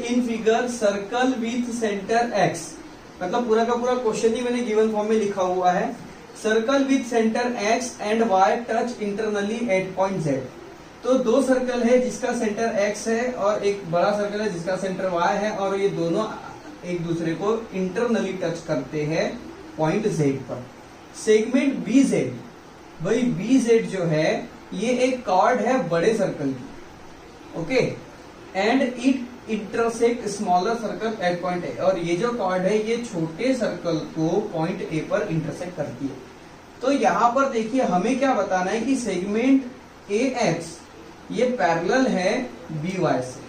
In figure circle with centre x, मतलब पूरा का पूरा क्वेश्चन ही मैंने गिवन फॉर्म में लिखा हुआ है। Circle with centre X and Y touch internally at point Z. तो दो सर्कल है जिसका सेंटर एक्स है और एक बड़ा सर्कल है जिसका सेंटर वाई है, और ये दोनों एक दूसरे को इंटरनली टच करते हैं पॉइंट जेड पर। सेगमेंट बी जेड, भाई बी जेड जो है ये एक कार्ड है बड़े सर्कल की, okay, and it intersect smaller circle eight point A. और ये जो कार्ड है ये छोटे सर्कल को पॉइंट ए पर इंटरसेक्ट करती है। तो यहां पर देखिए हमें क्या बताना है कि सेगमेंट ए एक्स ये पैरेलल है बी वाई से,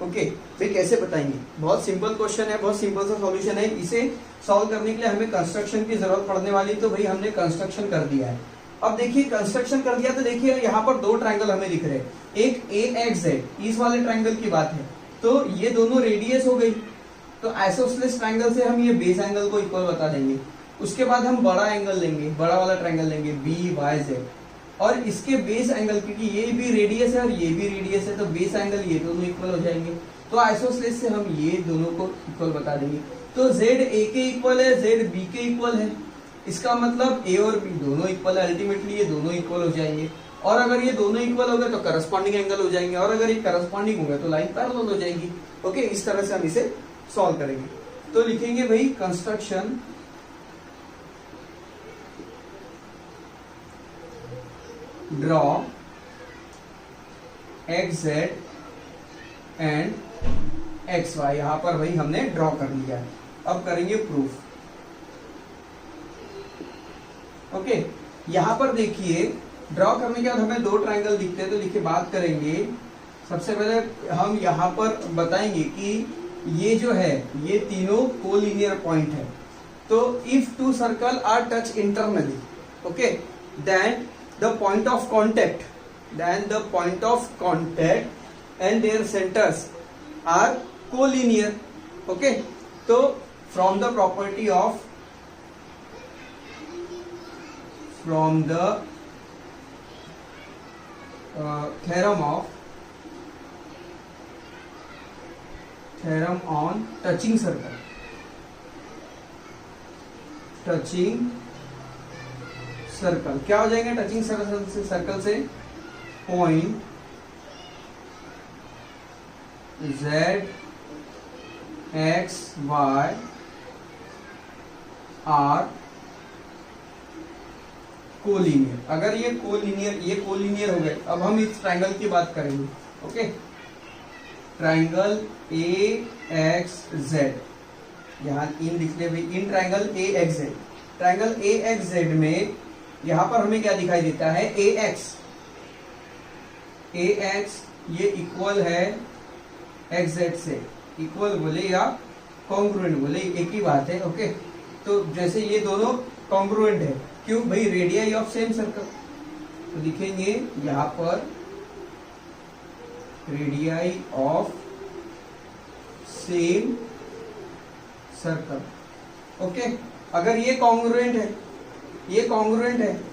ओके। फिर कैसे बताएंगे? बहुत सिंपल क्वेश्चन है, बहुत सिंपल सा सॉल्यूशन है। इसे सॉल्व करने के लिए हमें कंस्ट्रक्शन की जरूरत पड़ने वाली, तो भाई हमने कंस्ट्रक्शन कर दिया है। अब देखिए कंस्ट्रक्शन कर दिया तो देखिए यहाँ पर दो ट्रायंगल हमें दिख रहे हैं, एक ए एक्स जेड, इस वाले ट्रायंगल की बात है, तो ये दोनों रेडियस हो गई। तो आइसोसेलेस ट्रायंगल से हम ये बेस एंगल को इक्वल बता देंगे। उसके बाद हम बड़ा एंगल लेंगे, बड़ा वाला ट्रायंगल लेंगे बी वाई जेड, और इसके बेस एंगल, क्योंकि ये भी रेडियस है और ये भी रेडियस है, तो बेस एंगल ये दोनों इक्वल हो जाएंगे। तो आइसोसेलेस से हम ये दोनों को इक्वल बता देंगे। तो जेड ए के इक्वल है, जेड बी के इक्वल है, इसका मतलब ए और बी दोनों इक्वल है, अल्टीमेटली ये दोनों इक्वल हो जाएंगे। और अगर ये दोनों इक्वल हो गए तो करस्पॉन्डिंग एंगल हो जाएंगे, और अगर ये करस्पॉन्डिंग हो गए तो लाइन पैरेलल हो जाएगी, ओके। इस तरह से हम इसे सॉल्व करेंगे। तो लिखेंगे भाई construction draw X Z and X Y. यहां पर भाई हमने ड्रॉ कर लिया है। अब करेंगे प्रूफ, ओके। यहां पर देखिए ड्रॉ करने के बाद हमें दो ट्रायंगल दिखते हैं, तो लिखिए बात करेंगे। सबसे पहले हम यहां पर बताएंगे कि ये जो है ये तीनों कोलिनियर पॉइंट है। तो if two circle are touch internally, okay, then the point of contact and their centers are collinear, okay. So from the theorem on touching circle क्या हो जाएंगे? टचिंग सर्कल से point Z X Y are collinear. अगर ये collinear हो गए, अब हम इस ट्रायंगल की बात करेंगे, okay. Triangle A x Z, यहां इन लिखने भी, in triangle A x Z, triangle A x Z में यहां पर हमें क्या दिखाई देता है? ए एक्स ये इक्वल है एक्स जेड से, इक्वल बोले या कॉन्ग्रुएंट बोले, एक ही बात है, ओके। तो जैसे ये दोनों कॉन्ग्रुएंट है, क्यों भाई? Radii of same circle. तो लिखेंगे यहां पर radii of same circle, okay. अगर ये कॉन्ग्रुएंट है,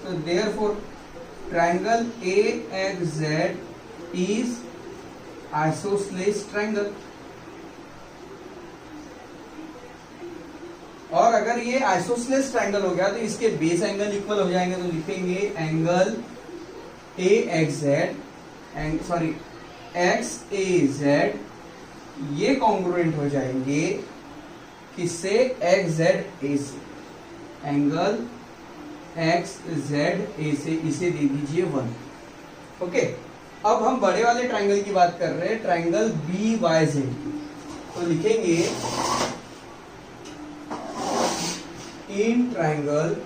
तो therefore triangle A x Z is isosceles triangle. और अगर ये आइसोसेलेस ट्रायंगल हो गया तो इसके बेस एंगल इक्वल हो जाएंगे। तो लिखेंगे angle A x Z, sorry x A Z, ये कॉन्ग्रुएंट हो जाएंगे किससे? एक्स जेड ए से, एंगल एक्स जेड ए से, इसे दे दीजिए 1, ओके। अब हम बड़े वाले ट्रायंगल की बात कर रहे हैं, ट्रायंगल बी वाई जेड। तो लिखेंगे in triangle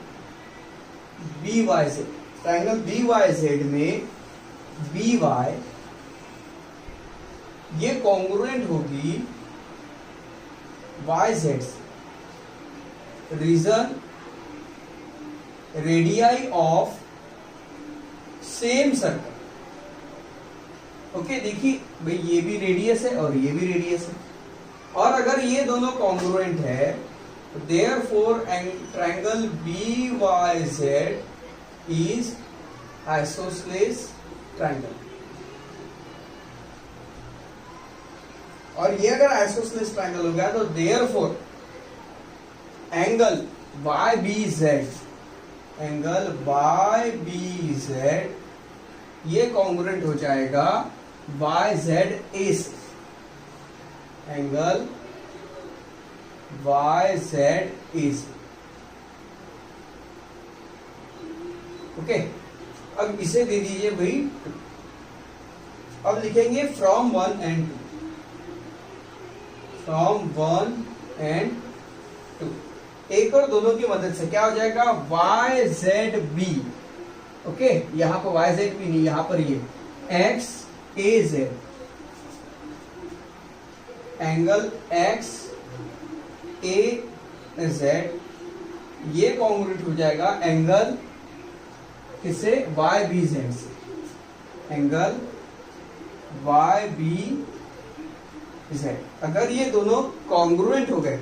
B Y Z, triangle B Y Z में बी वाई ये कॉन्ग्रुएंट होगी वाई जेड से। Reason radii of same circle, okay. देखिए भाई ये भी रेडियस है और ये भी रेडियस है, और अगर ये दोनों कॉन्ग्रुएंट है तो therefore triangle B Y Z is isosceles triangle. और ये अगर आइसोसेलेस ट्रायंगल हो गया तो therefore angle Y B Z, angle Y B Z ये कॉन्ग्रुएंट हो जाएगा वाई जेड ए से, एंगल वाई जेड ए से। ओके, अब इसे दे दीजिए भाई 2। अब लिखेंगे फ्रॉम 1 एंड 2, फ्रॉम 1 एंड 2, एक और दोनों की मदद से क्या हो जाएगा वाई जेड बी। ओके, यहां पर वाई जेड बी नहीं, यहां पर ये X A Z, angle X A Z ये कॉन्ग्रुएंट हो जाएगा एंगल किससे वाई बी जेड से, एंगल वाई बी जेड। अगर ये दोनों कॉन्ग्रुएंट हो गए,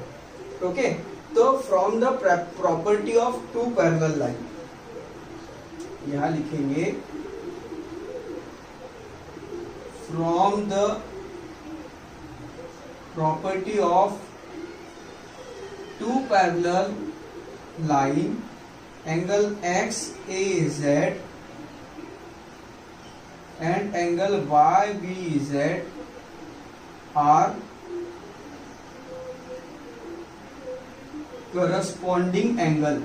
ओके, तो from the property of two parallel line, यहां लिखेंगे from the property of two parallel line angle X A Z and angle YBZ are corresponding angle।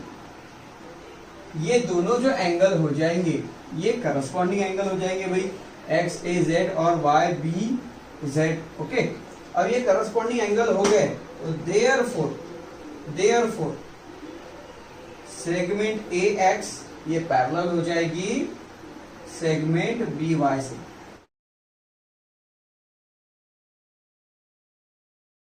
ये दोनों जो एंगल हो जाएंगे ये करस्पॉन्डिंग एंगल हो जाएंगे भाई, एक्स ए जेड और वाई बी जेड। ओके, अब ये करस्पॉन्डिंग एंगल हो गए तो देयरफॉर सेगमेंट ए एक्स ये पैरेलल हो जाएगी सेगमेंट बी वाई से।